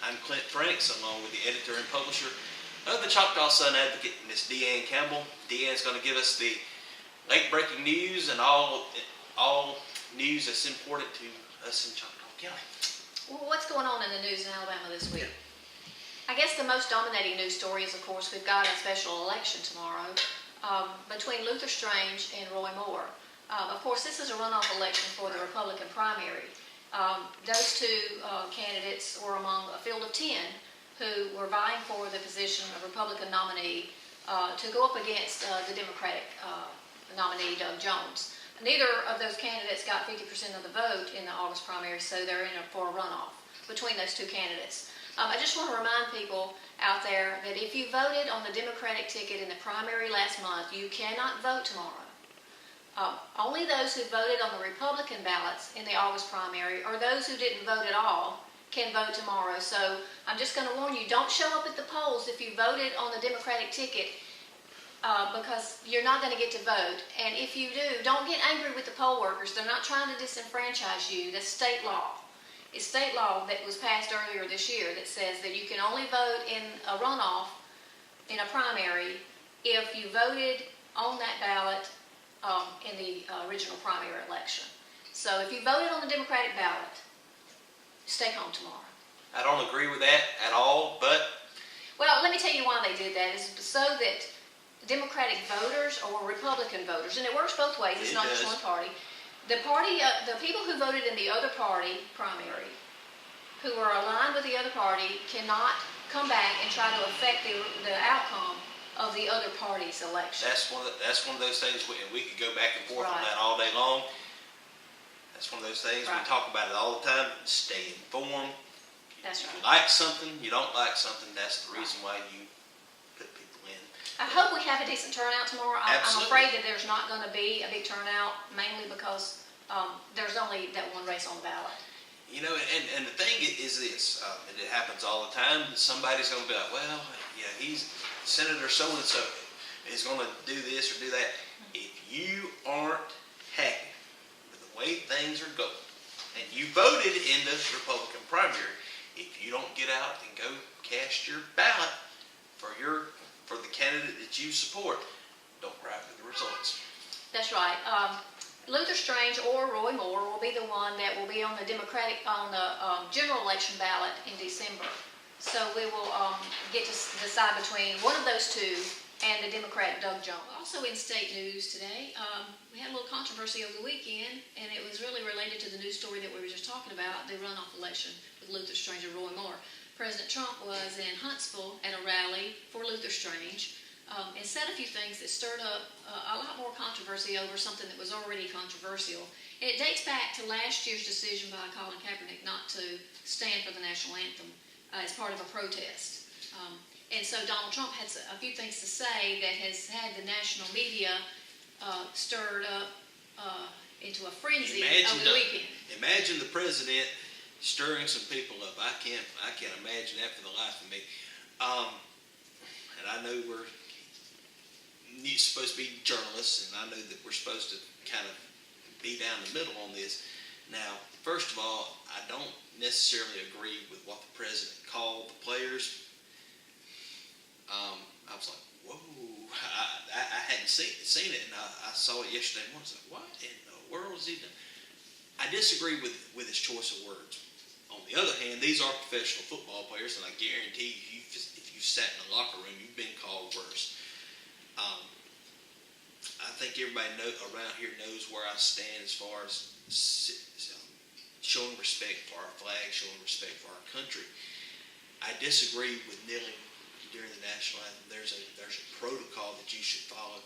I'm Clint Franks, along with the editor and publisher of the Choctaw Sun Advocate, Miss Deanne Campbell. Deanne's going to give us the late-breaking news and all news that's important to us in Choctaw County. Well, what's going on in the news in Alabama this week? I guess the most dominating news story is, of course, we've got a special election tomorrow between Luther Strange and Roy Moore. Of course, this is a runoff election for the Republican primary. Those two candidates were among a field of 10 who were vying for the position of Republican nominee to go up against the Democratic nominee, Doug Jones. Neither of those candidates got 50% of the vote in the August primary, so they're in for a runoff between those two candidates. I just want to remind people out there that if you voted on the Democratic ticket in the primary last month, you cannot vote tomorrow. Only those who voted on the Republican ballots in the August primary, or those who didn't vote at all, can vote tomorrow. So I'm just going to warn you, don't show up at the polls if you voted on the Democratic ticket because you're not going to get to vote. And if you do, don't get angry with the poll workers. They're not trying to disenfranchise you. That's state law. It's state law that was passed earlier this year that says that you can only vote in a runoff in a primary if you voted on that ballot in the original primary election. So if you voted on the Democratic ballot, stay home tomorrow. I don't agree with that at all, but... Well, let me tell you why they did that. Is so that Democratic voters or Republican voters, and it works both ways, it's not just one party. The people who voted in the other party primary, who are aligned with the other party, cannot come back and try to affect the outcome of the other party's election. That's one of those things, we could go back and forth on Right. that all day long. That's one of those things, Right. we talk about it all the time. Stay informed. That's If right. you like something, you don't like something, that's the reason why you put people in. I hope we have a decent turnout tomorrow. I'm Absolutely. afraid that there's not going to be a big turnout, mainly because there's only that one race on the ballot. You know, and the thing is this, and it happens all the time, somebody's going to be like, well, yeah, he's Senator so-and-so is going to do this or do that. If you aren't happy with the way things are going, and you voted in the Republican primary, if you don't get out and go cast your ballot for the candidate that you support, don't cry for the results. That's right. Luther Strange or Roy Moore will be the one that will be on the general election ballot in December. So we will get to decide between one of those two and the Democrat Doug Jones. Also in state news today, we had a little controversy over the weekend, and it was really related to the news story that we were just talking about, the runoff election with Luther Strange and Roy Moore. President Trump was in Huntsville at a rally for Luther Strange and said a few things that stirred up a lot more controversy over something that was already controversial. And it dates back to last year's decision by Colin Kaepernick not to stand for the National Anthem as part of a protest. And so Donald Trump had a few things to say that has had the national media stirred up into a frenzy over the weekend. Imagine the president stirring some people up. I can't imagine that for the life of me. And I know we're supposed to be journalists, and I know that we're supposed to kind of be down the middle on this. Now, first of all, I don't necessarily agree with what the president called the players. I was like, whoa, I hadn't seen it, and I saw it yesterday morning. I was like, what in the world is he doing? I disagree with his choice of words. On the other hand, these are professional football players, and I guarantee you, if you sat in the locker room, you've been called worse. I think everybody around here knows where I stand as far as showing respect for our flag, showing respect for our country. I disagree with kneeling during the national anthem. There's a protocol that you should follow.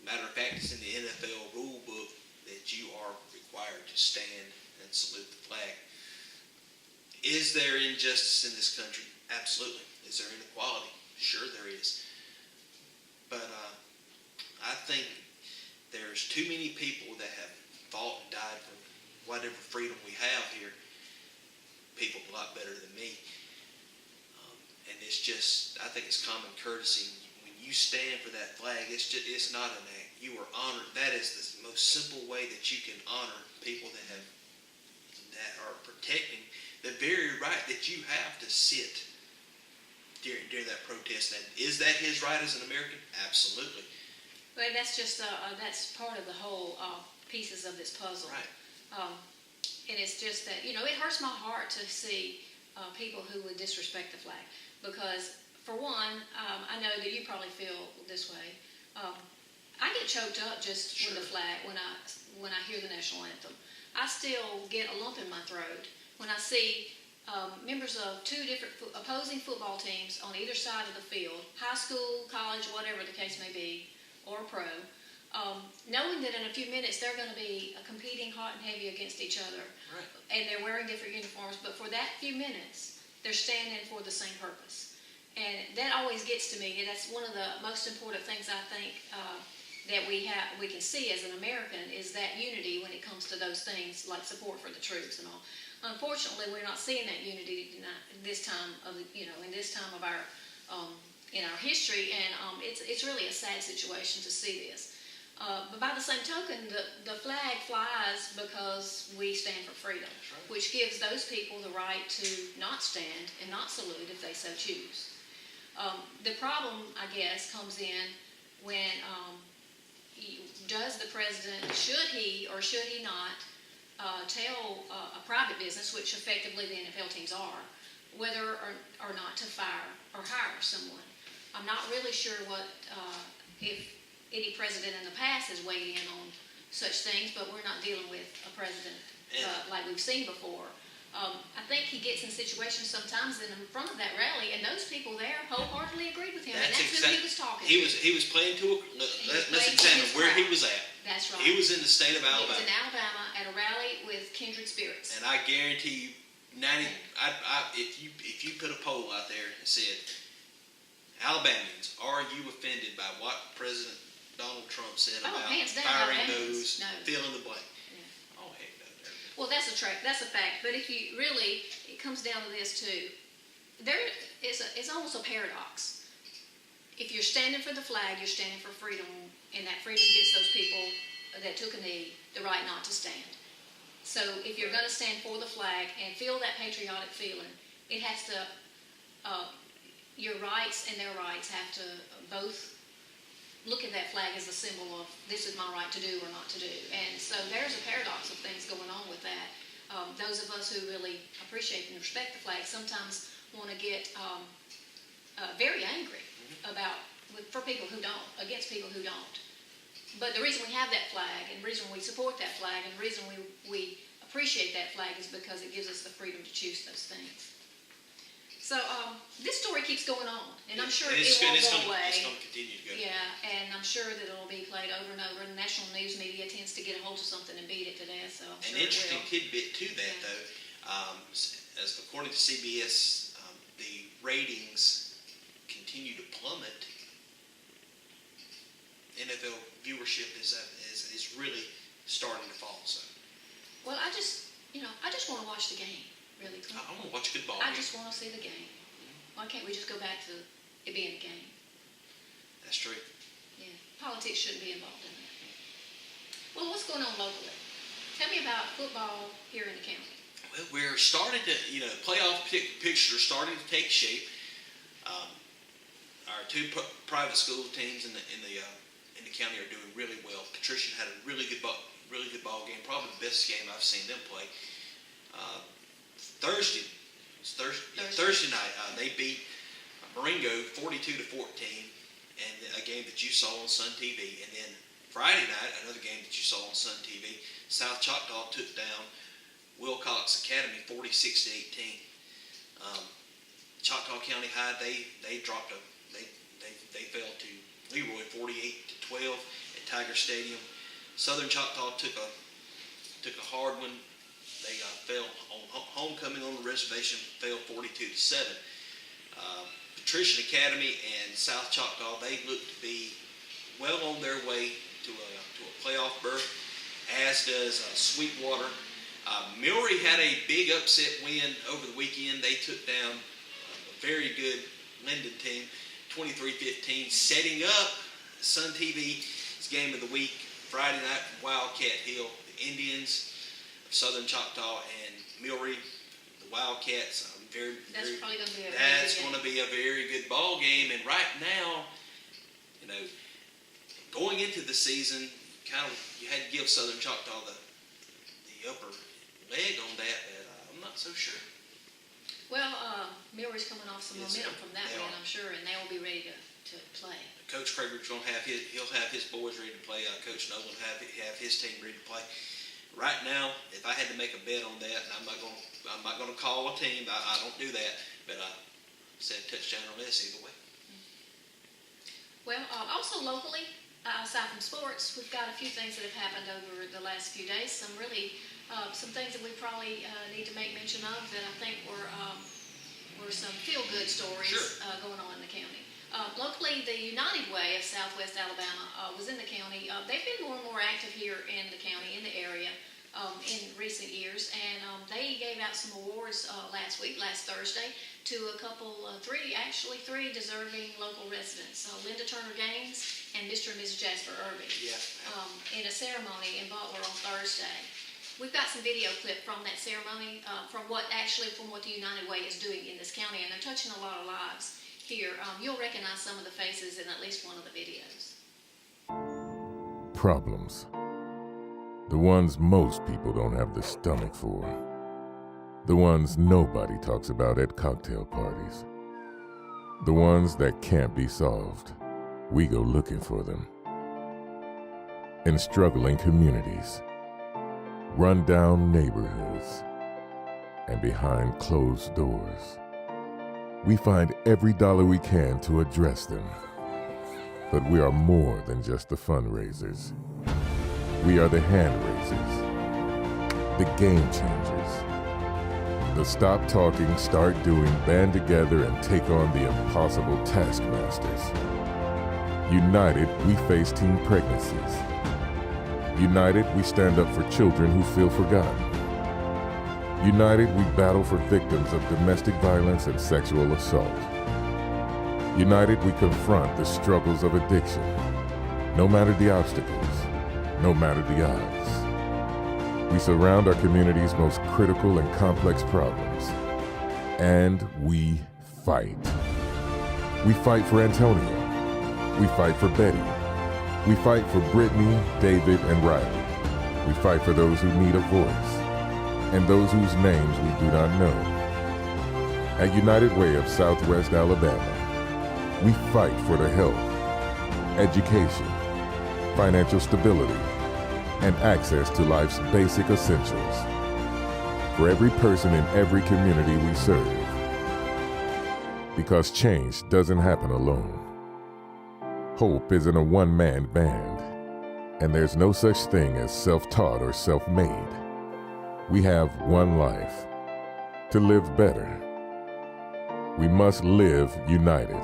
Matter of fact, it's in the NFL rule book that you are required to stand and salute the flag. Is there injustice in this country? Absolutely. Is there inequality? Sure there is. But I think there's too many people that have fought and died for whatever freedom we have here. People a lot better than me. And it's just, I think it's common courtesy. When you stand for that flag, it's not an act. You are honored. That is the most simple way that you can honor people that are protecting the very right that you have to sit during that protest. And is that his right as an American? Absolutely. But that's just that's part of the whole pieces of this puzzle. Right. And it's just that, it hurts my heart to see people who would disrespect the flag. Because, for one, I know that you probably feel this way. I get choked up just Sure. with the flag when I hear the national anthem. I still get a lump in my throat when I see members of two different opposing football teams on either side of the field, high school, college, whatever the case may be, or pro, knowing that in a few minutes they're going to be competing hot and heavy against each other. Right. And they're wearing different uniforms, but for that few minutes, they're standing for the same purpose. And that always gets to me, and that's one of the most important things I think that we can see as an American is that unity when it comes to those things like support for the troops and all. Unfortunately, we're not seeing that unity in this time of our in our history, and it's really a sad situation to see this. But by the same token, the flag flies because we stand for freedom, right. which gives those people the right to not stand and not salute if they so choose. The problem, I guess, comes in when does the president, should he or should he not tell a private business, which effectively the NFL teams are, whether or not to fire or hire someone. I'm not really sure if any president in the past has weighed in on such things, but we're not dealing with a president like we've seen before. I think he gets in situations sometimes in front of that rally, and those people there wholeheartedly agreed with him, and that's who he was talking to. He was playing to let's examine where he was at. That's right. He was in the state of Alabama. He was in Alabama at a rally with kindred spirits. And I guarantee you, if you put a poll out there and said, Alabamians, are you offended by what President Donald Trump said about firing those, fill in the blank? Yeah. Oh, heck no. Well, that's a fact. But if you really, it comes down to this too. It's almost a paradox. If you're standing for the flag, you're standing for freedom, and that freedom gives those people that took a knee the right not to stand. So if you're going to stand for the flag and feel that patriotic feeling, it has to, your rights and their rights have to both look at that flag as a symbol of this is my right to do or not to do. And so there's a paradox of things going on with that. Those of us who really appreciate and respect the flag sometimes want to get very angry for people who don't, against people who don't. But the reason we have that flag, and the reason we support that flag, and the reason we appreciate that flag is because it gives us the freedom to choose those things. So this story keeps going on, and I'm sure it won't go away. It's going to continue to go. Yeah, and I'm sure that it'll be played over and over. And the national news media tends to get a hold of something and beat it to death. So I'm sure An interesting it will. tidbit to that, though, as according to CBS, the ratings continue to plummet. NFL viewership is really starting to fall. So, well, I just want to watch the game. Really, I want to watch a good ball I game. just want to see the game. Why can't we just go back to it being a game? That's true. Yeah, politics shouldn't be involved in that. Well, what's going on locally? Tell me about football here in the county. Well, we're starting to, playoff pictures are starting to take shape. Our two private school teams in the county are doing really well. Patricia had a really good ball game, probably the best game I've seen them play. Thursday night, they beat Marengo 42-14, and a game that you saw on SunTV. And then Friday night, another game that you saw on SunTV. South Choctaw took down Wilcox Academy 46-18. Choctaw County High, they dropped they fell to Leroy 48-12 at Tiger Stadium. Southern Choctaw took a hard one. They fell on homecoming on the reservation, fell 42-7. Patrician Academy and South Choctaw, they look to be well on their way to a playoff berth, as does Sweetwater. Milry had a big upset win over the weekend. They took down a very good Linden team, 23-15, setting up SunTV's game of the week Friday night from Wildcat Hill. The Indians of Southern Choctaw and Milry, the Wildcats. That's probably going to be a that's going to be a very good ball game. And right now, you know, going into the season, you had to give Southern Choctaw the upper leg on that, but I'm not so sure. Well, Milroy's coming off some momentum from that win, I'm sure, and they will be ready to play. Coach Krager's going to have he'll have his boys ready to play. Coach Nolan will have his team ready to play. Right now, if I had to make a bet on that, and I'm not going to call a team. I don't do that, but I said touchdown on this either way. Well, also locally, aside from sports, we've got a few things that have happened over the last few days. Some things that we probably need to make mention of that I think were some feel-good stories going on in the county. Locally, the United Way of Southwest Alabama was in the county. They've been more and more active here in the county, in the area, in recent years, and they gave out some awards last Thursday, to three deserving local residents, Linda Turner Gaines and Mr. and Mrs. Jasper Irving, in a ceremony in Butler on Thursday. We've got some video clip from that ceremony, from what the United Way is doing in this county, and they're touching a lot of lives here. You'll recognize some of the faces in at least one of the videos. Problems. The ones most people don't have the stomach for. The ones nobody talks about at cocktail parties. The ones that can't be solved. We go looking for them. In struggling communities, run-down neighborhoods, and behind closed doors. We find every dollar we can to address them. But we are more than just the fundraisers. We are the hand raisers, the game changers, the stop talking, start doing, band together and take on the impossible taskmasters. United, we face teen pregnancies. United, we stand up for children who feel forgotten. United, we battle for victims of domestic violence and sexual assault. United, we confront the struggles of addiction, no matter the obstacles, no matter the odds. We surround our community's most critical and complex problems, and we fight. We fight for Antonio. We fight for Betty. We fight for Brittany, David, and Riley. We fight for those who need a voice, and those whose names we do not know. At United Way of Southwest Alabama, we fight for the health, education, financial stability, and access to life's basic essentials for every person in every community we serve. Because change doesn't happen alone. Hope isn't a one-man band, and there's no such thing as self-taught or self-made. We have one life. To live better, we must live united.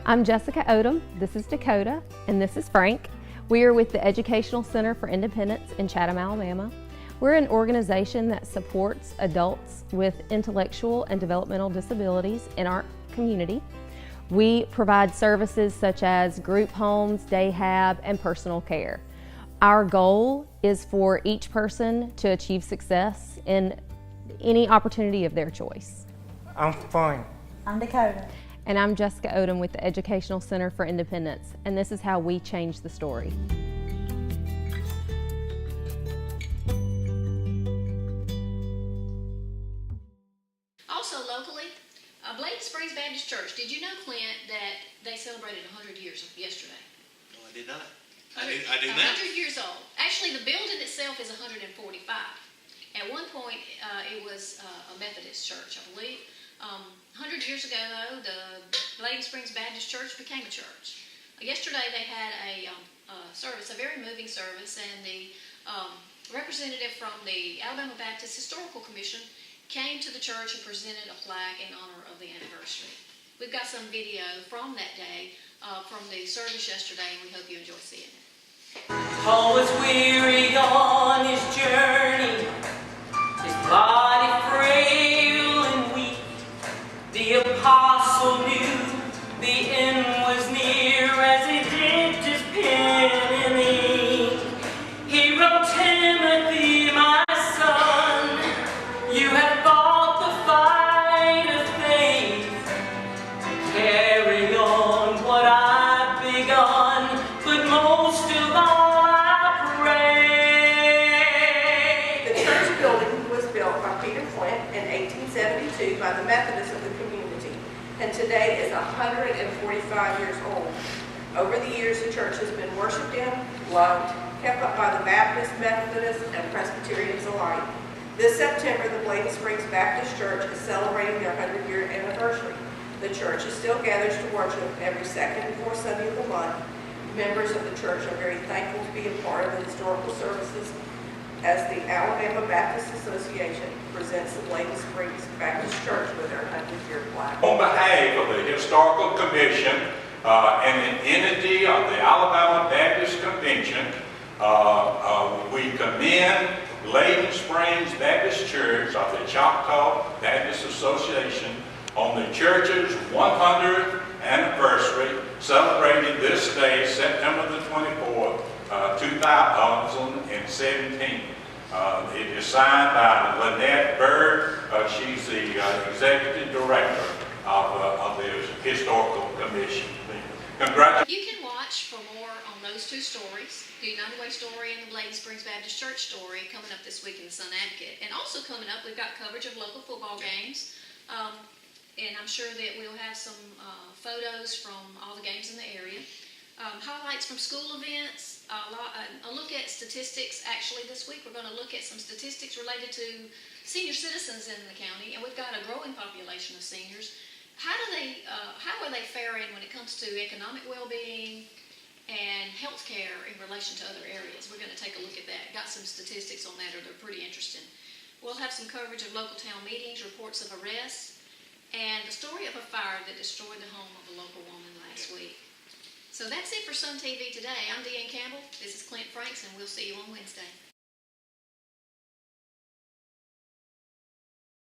I'm Jessica Odom, this is Dakota, and this is Frank. We are with the Educational Center for Independence in Chatham, Alabama. We're an organization that supports adults with intellectual and developmental disabilities in our community. We provide services such as group homes, day hab, and personal care. Our goal is for each person to achieve success in any opportunity of their choice. I'm fine. I'm Dakota. And I'm Jessica Odom with the Educational Center for Independence, and this is how we change the story. Also locally, Bladen Springs Baptist Church. Did you know, Clint, that they celebrated 100 years yesterday? No, I did not. I do not. 100 years old. Actually, the building itself is 145. At one point, it was a Methodist church, I believe. 100 years ago, though, the Bladen Springs Baptist Church became a church. Yesterday, they had a service, a very moving service, and the representative from the Alabama Baptist Historical Commission came to the church and presented a plaque in honor of the anniversary. We've got some video from that day, from the service yesterday, and we hope you enjoy seeing it. Paul was weary on his journey, his body frail and weak. The apostle knew the end was near as he dipped his pen in ink. He wrote, Timothy, my son, you have fought the fight of faith. Carry on what I've begun, but most of all I pray. The church building was built by Peter Flint in 1872 by the Methodists of the community, and today is 145 years old. Over the years, the church has been worshipped in, loved, kept up by the Baptists, Methodists, and Presbyterians alike. This September, the Bladen Springs Baptist Church is celebrating their 100-year anniversary. The church still gathers to worship every second and fourth Sunday of the month. Members of the church are very thankful to be a part of the historical services as the Alabama Baptist Association presents the Bladen Springs Baptist Church with their 100-year plaque. On behalf of the Historical Commission and an entity of the Alabama Baptist Convention, we commend Bladen Springs Baptist Church of the Choctaw Baptist Association on the church's 100th anniversary, celebrated this day, September the 24th, 2017. It is signed by Lynette Bird. She's the executive director of the Historical Commission. Congratulations. You can watch for more on those two stories, the United Way story and the Bladen Springs Baptist Church story, coming up this week in the Sun Advocate. And also coming up, we've got coverage of local football games. And I'm sure that we'll have some photos from all the games in the area. Highlights from school events, a look at statistics. Actually, this week we're going to look at some statistics related to senior citizens in the county, and we've got a growing population of seniors. How are they faring when it comes to economic well-being and health care in relation to other areas? We're going to take a look at that. Got some statistics on that, or they're pretty interesting. We'll have some coverage of local town meetings, reports of arrests, and the story of a fire that destroyed the home of a local woman last week. So that's it for SunTV today. I'm Deanne Campbell. This is Clint Franks, and we'll see you on Wednesday.